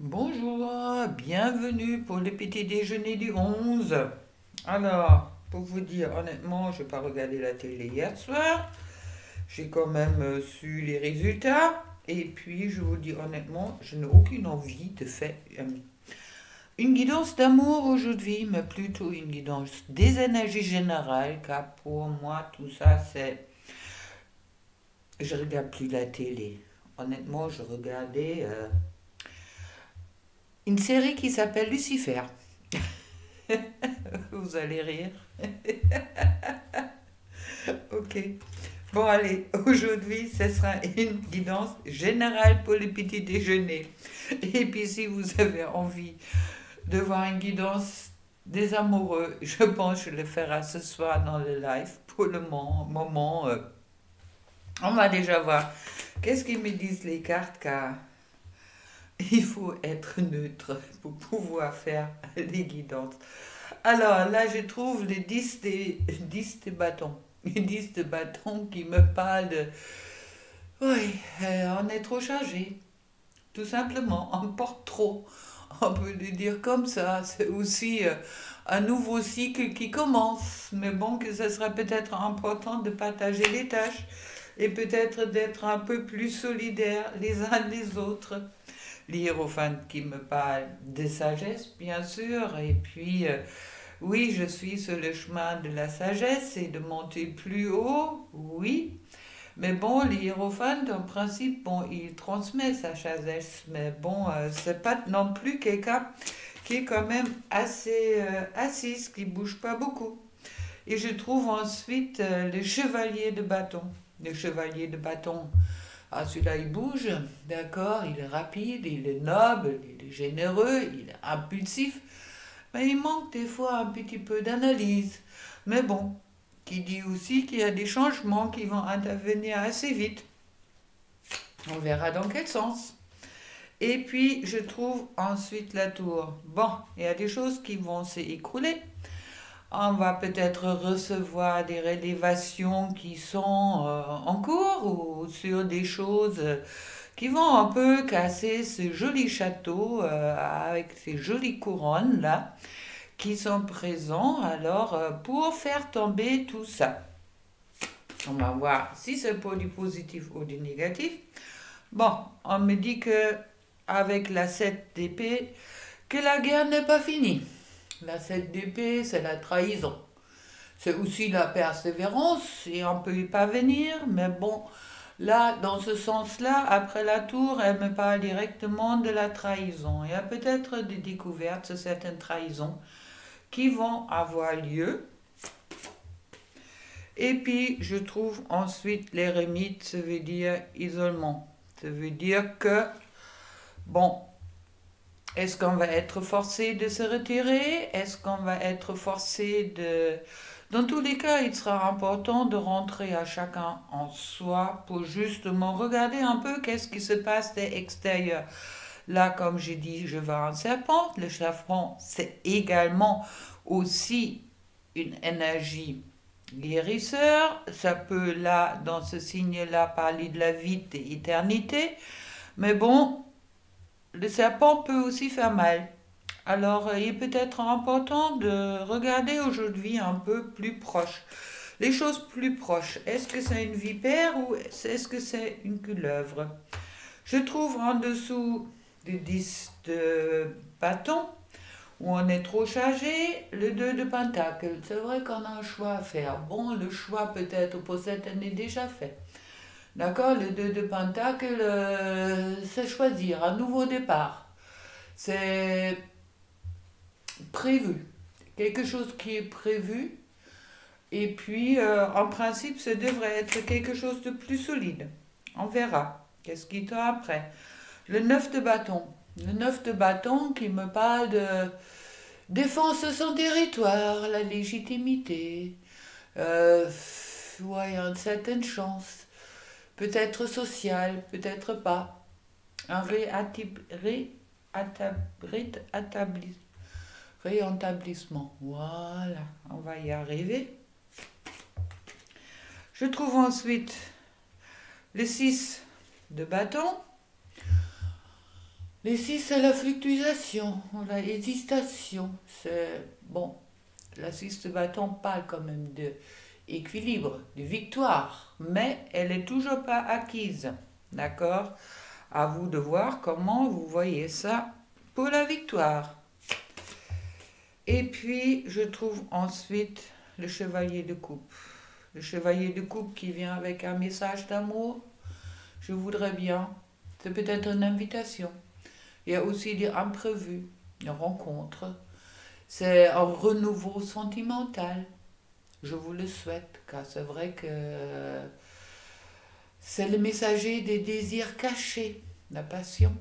Bonjour, bienvenue pour le petit déjeuner du 11. Alors, pour vous dire honnêtement, je n'ai pas regardé la télé hier soir. J'ai quand même su les résultats. Et puis, je vous dis honnêtement, je n'ai aucune envie de faire une guidance d'amour aujourd'hui, mais plutôt une guidance des énergies générales, car pour moi, tout ça, c'est... Je regarde plus la télé. Honnêtement, je regardais une série qui s'appelle Lucifer. Vous allez rire. Ok. Bon, allez, aujourd'hui, ce sera une guidance générale pour le petit déjeuner. Et puis, si vous avez envie de voir une guidance des amoureux, je pense que je le ferai ce soir dans le live. Pour le moment, on va déjà voir qu'est-ce qu'ils me disent les cartes, car il faut être neutre pour pouvoir faire les guidances. Alors là, je trouve les 10 des bâtons. Les 10 de bâtons qui me parlent de... Oui, on est trop chargé. Tout simplement, on porte trop. On peut le dire comme ça. C'est aussi un nouveau cycle qui commence. Mais bon, que ce sera peut-être important de partager les tâches et peut-être d'être un peu plus solidaires les uns les autres. L'hiérophante qui me parle de sagesse, bien sûr, et puis oui, je suis sur le chemin de la sagesse et de monter plus haut, oui. Mais bon, l'hiérophante, en principe, bon, il transmet sa sagesse, mais bon, c'est pas non plus quelqu'un qui est quand même assez assise, qui bouge pas beaucoup. Et je trouve ensuite le chevalier de bâton. Le chevalier de bâton, ah, celui-là, il bouge, d'accord, il est rapide, il est noble, il est généreux, il est impulsif, mais il manque des fois un petit peu d'analyse. Mais bon, qui dit aussi qu'il y a des changements qui vont intervenir assez vite. On verra dans quel sens. Et puis, je trouve ensuite la tour. Bon, il y a des choses qui vont s'écrouler. On va peut-être recevoir des révélations qui sont en cours ou sur des choses qui vont un peu casser ce joli château avec ces jolies couronnes là qui sont présents alors pour faire tomber tout ça. On va voir si c'est pour du positif ou du négatif. Bon, on me dit que avec la 7 d'épée, que la guerre n'est pas finie. La 7 d'épée, c'est la trahison. C'est aussi la persévérance et on peut y parvenir, mais bon, là, dans ce sens-là, après la tour, elle me parle directement de la trahison. Il y a peut-être des découvertes sur certaines trahisons qui vont avoir lieu. Et puis, je trouve ensuite l'érémite, ça veut dire isolement. Ça veut dire que, bon, est-ce qu'on va être forcé de se retirer? Est-ce qu'on va être forcé de... Dans tous les cas, il sera important de rentrer à chacun en soi pour justement regarder un peu qu'est-ce qui se passe de l'extérieur. Là, comme j'ai dit, je vois un serpent. Le serpent, c'est également aussi une énergie guérisseur. Ça peut, là, dans ce signe-là, parler de la vie, de l'éternité. Mais bon, le serpent peut aussi faire mal. Alors, il est peut-être important de regarder aujourd'hui un peu plus proche. Les choses plus proches. Est-ce que c'est une vipère ou est-ce que c'est une couleuvre? Je trouve en dessous du 10 de bâton, où on est trop chargé, le 2 de pentacle. C'est vrai qu'on a un choix à faire. Bon, le choix peut-être pour cette année déjà fait. D'accord, le 2 de pentacle, c'est choisir un nouveau départ. C'est prévu. Quelque chose qui est prévu. Et puis, en principe, ça devrait être quelque chose de plus solide. On verra. Qu'est-ce qui t'a après? Le 9 de bâton. Le 9 de bâton qui me parle de défense de son territoire, la légitimité. Ouais, il y a une certaine chance. Peut-être sociale, peut-être pas. Un rétablissement. Voilà, on va y arriver. Je trouve ensuite le 6 de bâton. Les 6, c'est la fluctuation, la hésitation. C'est bon. La 6 de bâton parle quand même de équilibre, de victoire, mais elle n'est toujours pas acquise. D'accord? À vous de voir comment vous voyez ça pour la victoire. Et puis, je trouve ensuite le chevalier de coupe. Le chevalier de coupe qui vient avec un message d'amour. Je voudrais bien. C'est peut-être une invitation. Il y a aussi des imprévus, une rencontre. C'est un renouveau sentimental. Je vous le souhaite, car c'est vrai que c'est le messager des désirs cachés, la passion.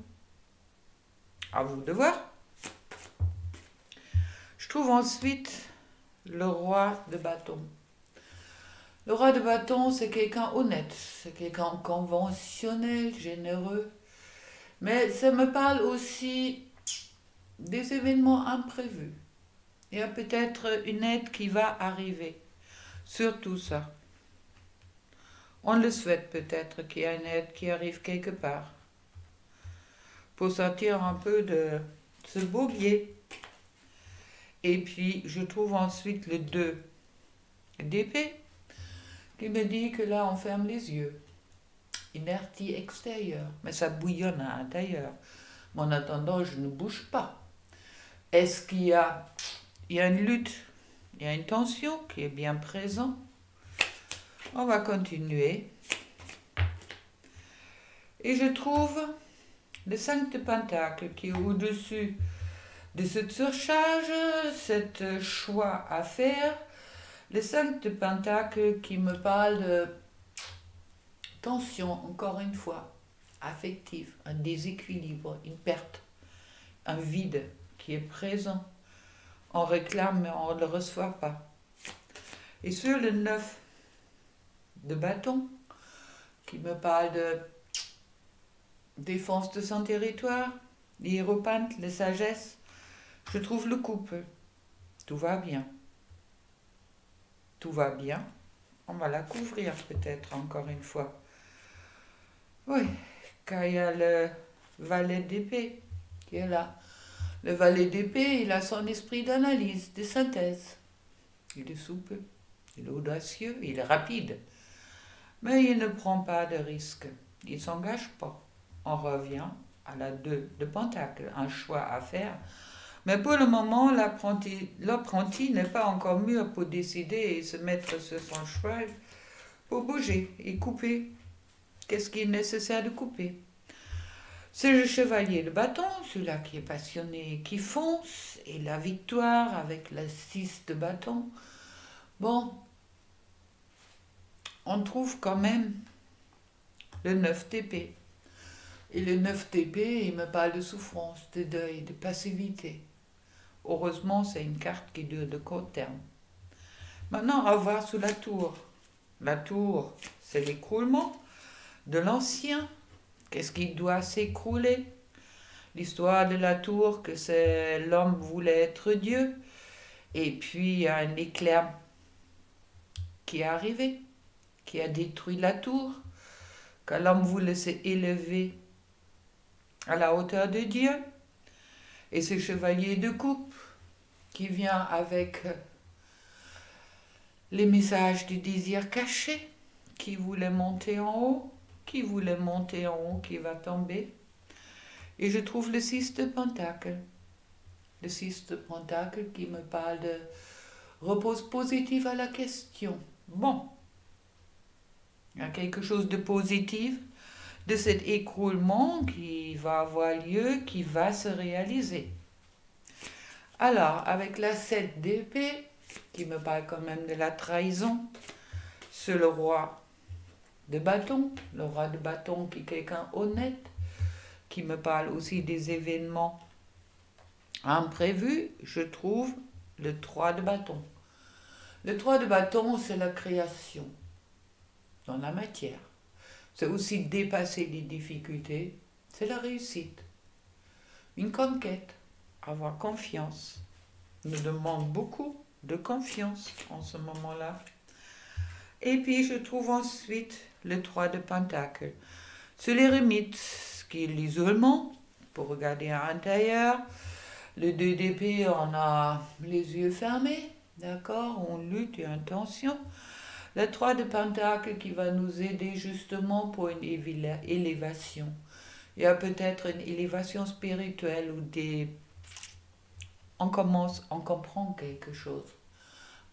À vous de voir. Je trouve ensuite le roi de bâton. Le roi de bâton, c'est quelqu'un honnête, c'est quelqu'un conventionnel, généreux. Mais ça me parle aussi des événements imprévus. Il y a peut-être une aide qui va arriver. Surtout ça. On le souhaite peut-être qu'il y a une aide qui arrive quelque part. Pour sortir un peu de ce bourbier. Et puis, je trouve ensuite le 2 d'épée qui me dit que là, on ferme les yeux. Inertie extérieure. Mais ça bouillonne à l'intérieur. Mais en attendant, je ne bouge pas. Est-ce qu'il y a une lutte, il y a une tension qui est bien présente. On va continuer. Et je trouve le 5 de Pentacle qui est au-dessus de cette surcharge, cet choix à faire. Le 5 de Pentacle qui me parle de tension, encore une fois, affective, un déséquilibre, une perte, un vide qui est présent. On réclame mais on ne le reçoit pas. Et sur le 9 de bâton, qui me parle de défense de son territoire, l'hiérophante, la sagesse, je trouve le couple. Tout va bien. Tout va bien. On va la couvrir peut-être encore une fois. Oui, car il y a le valet d'épée qui est là. Le valet d'épée, il a son esprit d'analyse, de synthèse. Il est souple, il est audacieux, il est rapide. Mais il ne prend pas de risques. Il ne s'engage pas. On revient à la 2 de Pentacle, un choix à faire. Mais pour le moment, l'apprenti n'est pas encore mûr pour décider et se mettre sur son cheval pour bouger et couper. Qu'est-ce qui est nécessaire de couper? C'est le chevalier de bâton, celui-là qui est passionné, qui fonce, et la victoire avec la 6 de bâton. Bon, on trouve quand même le 9 d'épée. Et le 9 d'épée, il me parle de souffrance, de deuil, de passivité. Heureusement, c'est une carte qui dure de court terme. Maintenant, on va voir sous la tour. La tour, c'est l'écroulement de l'ancien. Qu'est-ce qui doit s'écrouler? L'histoire de la tour, que c'est l'homme voulait être Dieu. Et puis, il y a un éclair qui est arrivé, qui a détruit la tour. Quand l'homme voulait s'élever à la hauteur de Dieu. Et ce chevalier de coupe qui vient avec les messages du désir caché, qui voulait monter en haut, qui voulait monter en haut, qui va tomber. Et je trouve le 6 de Pentacle. Le 6 de Pentacle qui me parle de repose positif à la question. Bon, il y a quelque chose de positif de cet écroulement qui va avoir lieu, qui va se réaliser. Alors, avec la 7 d'épée, qui me parle quand même de la trahison, c'est le roi de bâton, le roi de bâton qui est quelqu'un honnête, qui me parle aussi des événements imprévus, je trouve le 3 de bâton. Le 3 de bâton, c'est la création dans la matière. C'est aussi dépasser les difficultés, c'est la réussite. Une conquête, avoir confiance, nous demande beaucoup de confiance en ce moment-là. Et puis je trouve ensuite le 3 de Pentacle. C'est l'éremite, qui est l'isolement, pour regarder à l'intérieur. Le 2 d'épée, on a les yeux fermés, d'accord, on lutte et intention. Le 3 de pentacle qui va nous aider justement pour une élévation. Il y a peut-être une élévation spirituelle ou on comprend quelque chose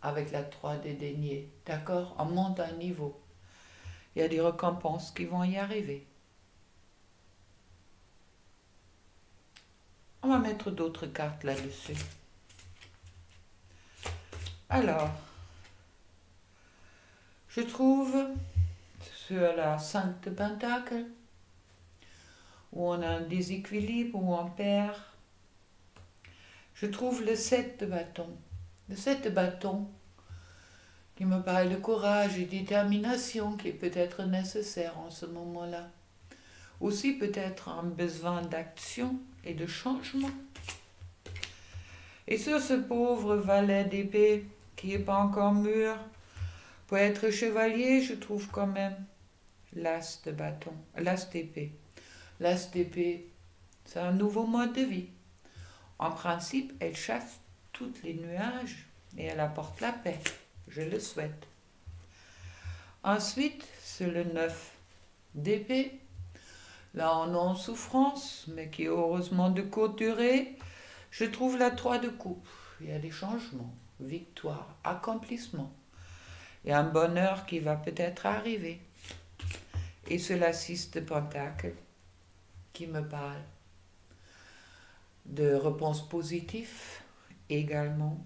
avec la 3 de denier, d'accord, on monte un niveau. Il y a des récompenses qui vont y arriver. On va mettre d'autres cartes là-dessus. Alors, je trouve sur la 5 de pentacle, où on a un déséquilibre, où on perd, je trouve le 7 de bâton. Le 7 de bâton qui me parle de courage et détermination qui est peut-être nécessaire en ce moment-là. Aussi peut-être un besoin d'action et de changement. Et sur ce pauvre valet d'épée qui n'est pas encore mûr, pour être chevalier, je trouve quand même l'as de bâton, l'as d'épée. L'as d'épée, c'est un nouveau mode de vie. En principe, elle chasse tous les nuages et elle apporte la paix. Je le souhaite. Ensuite, c'est le 9 d'épée. Là, on est en souffrance, mais qui est heureusement de courte durée. Je trouve la 3 de coupe. Il y a des changements, victoire, accomplissement. Il y a un bonheur qui va peut-être arriver. Et c'est la 6 de pentacle qui me parle de réponses positives. Également,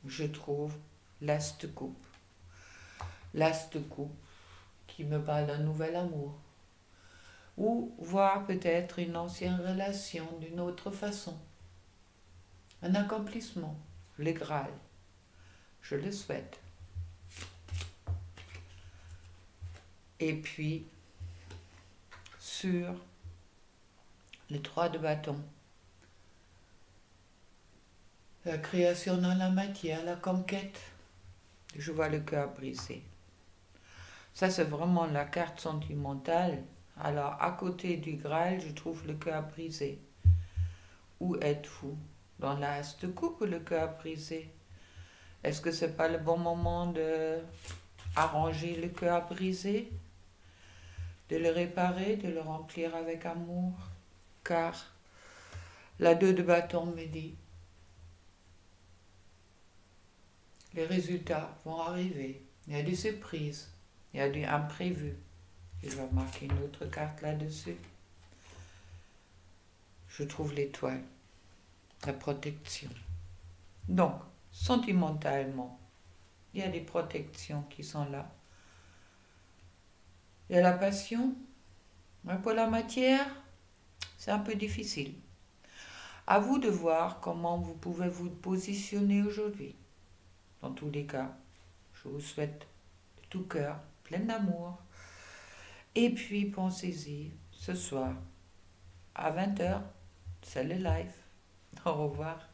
je trouve l'as de coupe. L'as de coupe qui me parle d'un nouvel amour. Ou voir peut-être une ancienne relation d'une autre façon. Un accomplissement, le Graal. Je le souhaite. Et puis, sur les 3 de bâton, la création dans la matière, la conquête, je vois le cœur brisé. Ça, c'est vraiment la carte sentimentale. Alors, à côté du Graal, je trouve le cœur brisé. Où êtes-vous? Dans l'as de coupe ou le cœur brisé? Est-ce que c'est pas le bon moment de arranger le cœur brisé? De le réparer, de le remplir avec amour? Car la 2 de bâton me dit, les résultats vont arriver. Il y a des surprises, il y a du imprévu. Je vais marquer une autre carte là-dessus. Je trouve l'étoile, la protection. Donc, sentimentalement, il y a des protections qui sont là. Il y a la passion. Mais pour la matière, c'est un peu difficile. À vous de voir comment vous pouvez vous positionner aujourd'hui. Dans tous les cas, je vous souhaite de tout cœur, plein d'amour. Et puis, pensez-y, ce soir, à 20h, c'est le live. Au revoir.